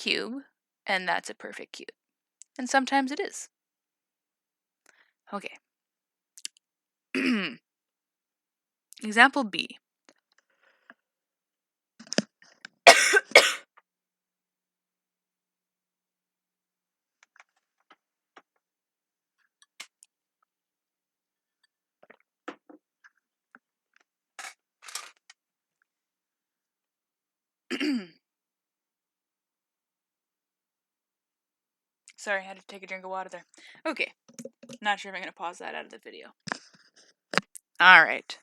cube, and that's a perfect cube. And sometimes it is. Okay. Example B. Sorry, I had to take a drink of water there. Okay. Not sure if I'm going to pause that out of the video. Alright.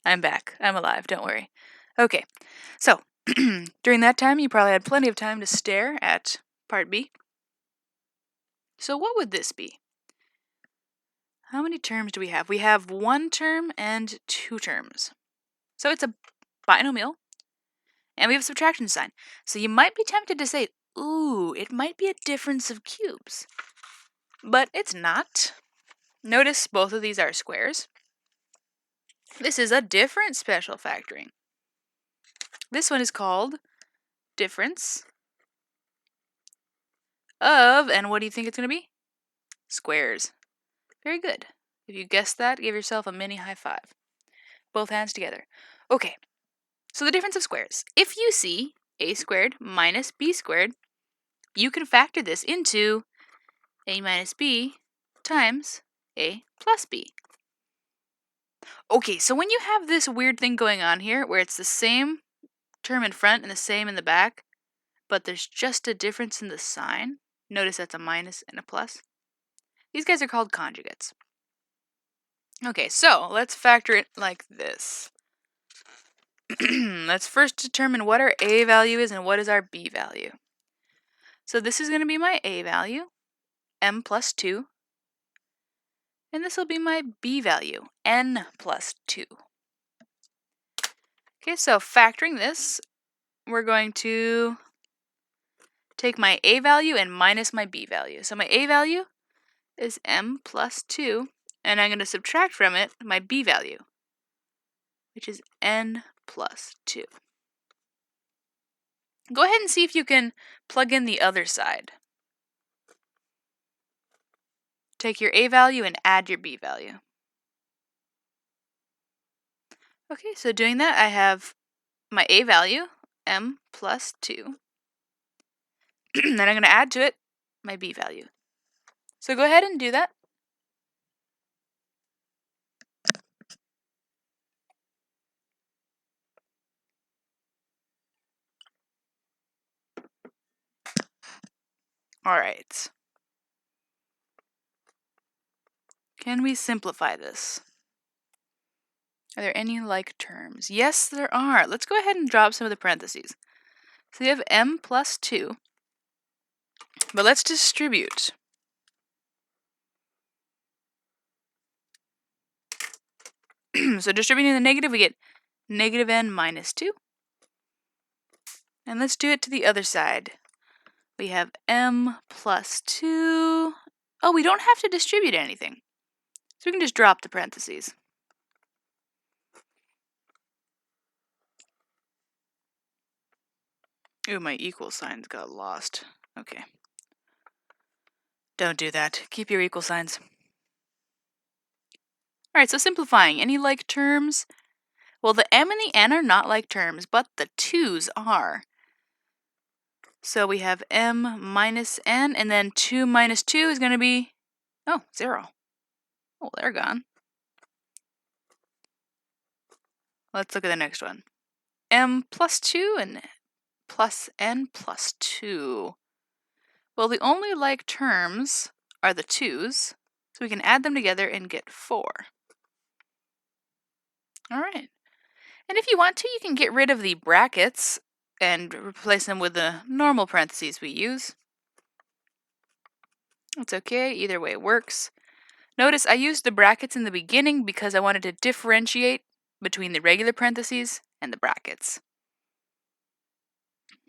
I'm back. I'm alive. Don't worry. Okay. So, during that time, you probably had plenty of time to stare at part B. So what would this be? How many terms do we have? We have 1 term and 2 terms. So it's a binomial. And we have a subtraction sign. So you might be tempted to say, ooh, it might be a difference of cubes. But it's not. Notice both of these are squares. This is a different special factoring. This one is called difference of, and what do you think it's going to be? Squares. Very good. If you guessed that, give yourself a mini high five. Both hands together. Okay, so the difference of squares. If you see a squared minus b squared, you can factor this into a minus b times a plus b. Okay, so when you have this weird thing going on here, where it's the same term in front and the same in the back, but there's just a difference in the sign, notice that's a minus and a plus. These guys are called conjugates. Okay, so let's factor it like this. Let's first determine what our a value is and what is our b value. So this is going to be my a value, m plus 2. And this will be my b value, n plus 2. Okay, so factoring this, we're going to take my a value and minus my b value. So my a value is m plus 2, and I'm going to subtract from it my b value, which is n plus 2. Go ahead and see if you can plug in the other side. Take your a value and add your b value. Okay, so doing that, I have my a value, m plus 2. Then I'm going to add to it my b value. So go ahead and do that. All right. Can we simplify this? Are there any like terms? Yes, there are. Let's go ahead and drop some of the parentheses. So you have m plus 2, but let's distribute. So distributing the negative, we get negative n minus 2. And let's do it to the other side. We have m plus 2. Oh, we don't have to distribute anything. So we can just drop the parentheses. Ooh, my equal signs got lost. Okay. Don't do that. Keep your equal signs. Alright, so simplifying. Any like terms? Well, the m and the n are not like terms, but the 2's are. So we have m minus n, and then 2 minus 2 is going to be, 0. Oh, they're gone. Let's look at the next one. M plus 2 and plus n plus 2. Well, the only like terms are the 2's, so we can add them together and get 4. All right. And if you want to, you can get rid of the brackets and replace them with the normal parentheses we use. It's okay, either way works. Notice I used the brackets in the beginning because I wanted to differentiate between the regular parentheses and the brackets.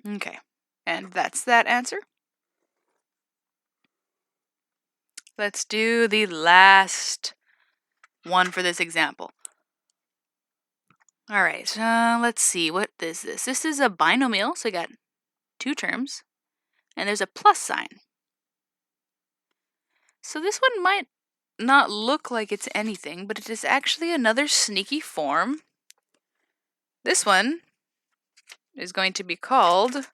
Okay, and that's that answer. Let's do the last one for this example. All right, let's see, what is this? This is a binomial, so I got 2 terms. and there's a plus sign. So this one might not look like it's anything, but it is actually another sneaky form. This one is going to be called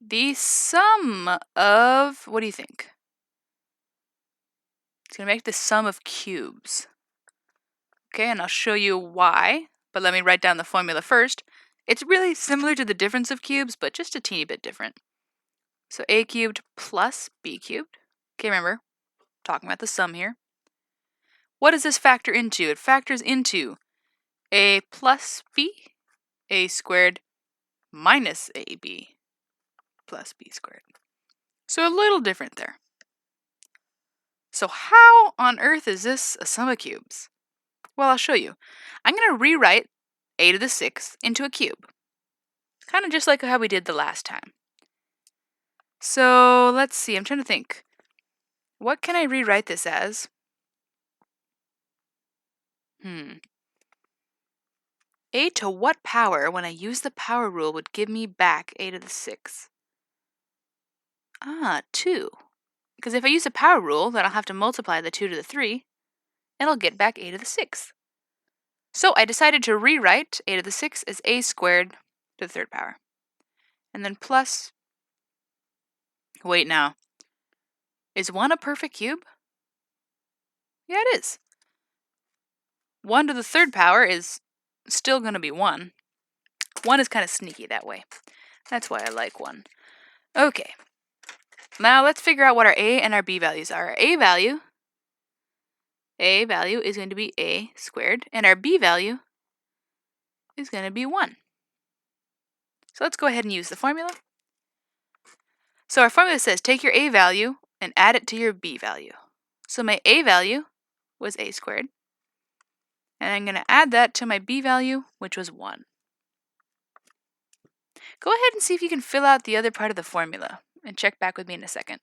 the sum of, what do you think? It's going to make the sum of cubes. Okay, and I'll show you why, but let me write down the formula first. It's really similar to the difference of cubes, but just a teeny bit different. So a cubed plus b cubed. Okay, remember, talking about the sum here. What does this factor into? It factors into a plus b, a squared minus ab plus b squared. So a little different there. So how on earth is this a sum of cubes? Well, I'll show you. I'm going to rewrite a to the 6th into a cube. Kind of just like how we did the last time. So let's see, I'm trying to think. What can I rewrite this as? A to what power, when I use the power rule, would give me back a to the 6th? 2. Because if I use the power rule, then I'll have to multiply the 2 to the 3, and I'll get back a to the 6th. So I decided to rewrite a to the 6th as a squared to the 3rd power. And then plus, wait now, is 1 a perfect cube? Yeah, it is. 1 to the 3rd power is still going to be 1. 1 is kind of sneaky that way. That's why I like 1. Okay. Now let's figure out what our a and our b values are. Our a value is going to be a squared, and our b value is going to be 1. So let's go ahead and use the formula. So our formula says take your a value and add it to your b value. So my a value was a squared, and I'm going to add that to my b value, which was 1. Go ahead and see if you can fill out the other part of the formula, and check back with me in a second.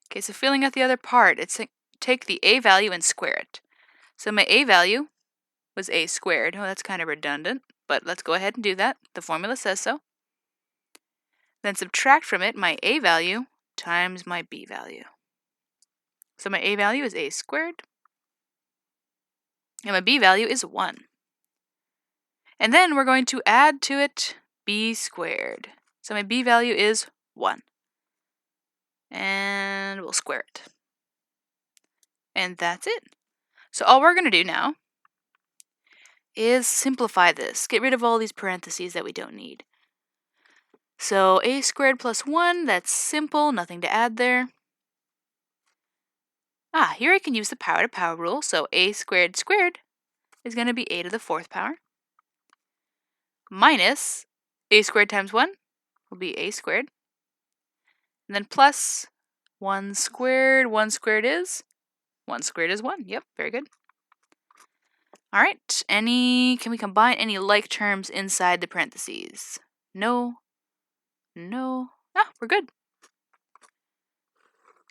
Okay, so filling out the other part, it's take the a value and square it. So my a value was a squared. Oh, that's kind of redundant, but let's go ahead and do that. The formula says so. Then subtract from it my a value times my b value. So my a value is a squared, and my b value is 1. And then we're going to add to it b squared. So my b value is 1. And we'll square it. And that's it. So all we're going to do now is simplify this. Get rid of all these parentheses that we don't need. So a squared plus 1, that's simple, nothing to add there. Here I can use the power to power rule. So a squared squared is going to be a to the 4th power. Minus a squared times 1 will be a squared. And then plus 1 squared. 1 squared is 1 squared is 1. Yep, very good. All right, can we combine any like terms inside the parentheses? No. We're good.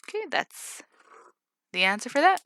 Okay, that's the answer for that.